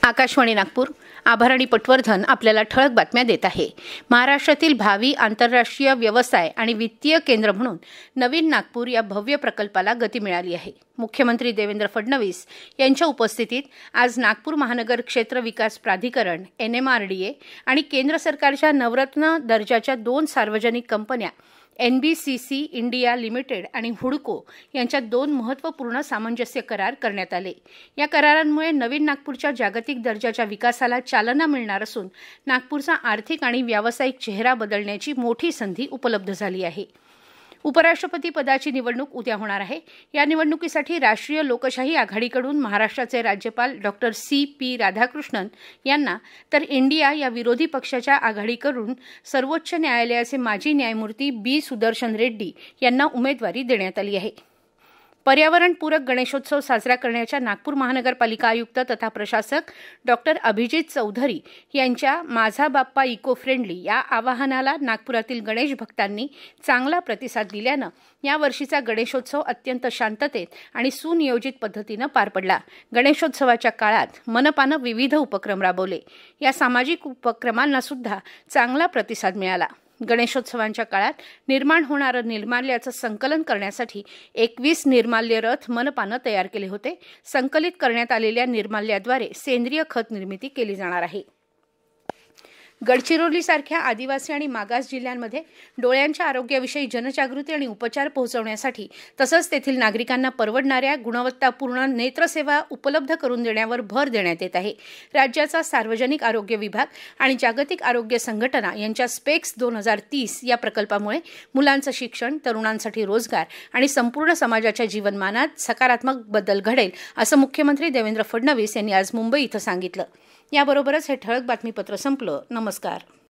आकाशवाणी नागपूर आभार आणि पटवर्धन आपल्याला ठळक बातम्या देत आहे। महाराष्ट्रातील भावी आंतरराष्ट्रीय व्यवसाय आणि वित्तीय केंद्र म्हणून नवीन नागपूर या भव्य प्रकल्पाला गती मिळाली आहे। मुख्यमंत्री देवेंद्र फडणवीस यांच्या उपस्थितीत आज नागपूर महानगर क्षेत्र विकास प्राधिकरण NMRDA आणि केंद्र सरकारच्या नवरत्न दर्जाच्या 2 सार्वजनिक कंपन्या NBCC इंडिया लिमिटेड आणि हुडको यांच्यात 2 महत्त्वपूर्ण सामंजस्य करार करण्यात आले। या करारांमुळे नवीन नागपूरच्या जागतिक दर्जाच्या विकासाला चालना मिळणार असून नागपूरचा आर्थिक आणि व्यावसायिक चेहरा बदलण्याची मोठी संधी उपलब्ध झाली आहे। उपराष्ट्रपती पदाची निवडणूक उद्या होणार आहे। या निवडणुकीसाठी राष्ट्रीय लोकशाही आघाडीकडून महाराष्ट्राचे राज्यपाल डॉक्टर CP राधाकृष्णन यांना तर इंडिया या विरोधी पक्षाच्या आघाडीकडून सर्वोच्च न्यायालयाचे माजी न्यायमूर्ती B सुदर्शन रेड्डी यांना उमेदवारी देण्यात आली आहे। पर्यावरणपूरक गणेशोत्सव साजरा करण्याच्या नागपूर महानगरपालिका आयुक्त तथा प्रशासक डॉक्टर अभिजित चौधरी यांच्या माझा बाप्पा इको फ्रेंडली या आवाहनाला नागपुरातील गणेश भक्तांनी चांगला प्रतिसाद दिल्यानं या वर्षीचा गणेशोत्सव अत्यंत शांततेत आणि सुनियोजित पद्धतीनं पार पडला। गणेशोत्सवाच्या काळात मनपानं विविध उपक्रम राबवले। या सामाजिक उपक्रमांना सुद्धा चांगला प्रतिसाद मिळाला। गणेशोत्सवांच्या काळात निर्माण होणारं निर्माल्याचं संकलन करण्यासाठी 21 निर्माल्य रथ मनपानं तयार केले होते। संकलित करण्यात आलेल्या निर्माल्याद्वारे सेंद्रिय खत निर्मिती केली जाणार आहे। गडचिरोलीसारख्या आदिवासी आणि मागास जिल्ह्यांमध्ये डोळ्यांच्या आरोग्याविषयी जनजागृती आणि उपचार पोहोचवण्यासाठी तसंच तेथील नागरिकांना परवडणाऱ्या गुणवत्तापूर्ण नेत्रसेवा उपलब्ध करून देण्यावर भर देण्यात येत आहे। राज्याचा सार्वजनिक आरोग्य विभाग आणि जागतिक आरोग्य संघटना यांच्या स्पेक्स 2030 या प्रकल्पामुळे मुलांचं शिक्षण, तरुणांसाठी रोजगार आणि संपूर्ण समाजाच्या जीवनमानात सकारात्मक बदल घडेल असं मुख्यमंत्री देवेंद्र फडणवीस यांनी आज मुंबई इथं सांगितलं। याबरोबरच हे ठळक बातमीपत्र संपलं। नमस्कार।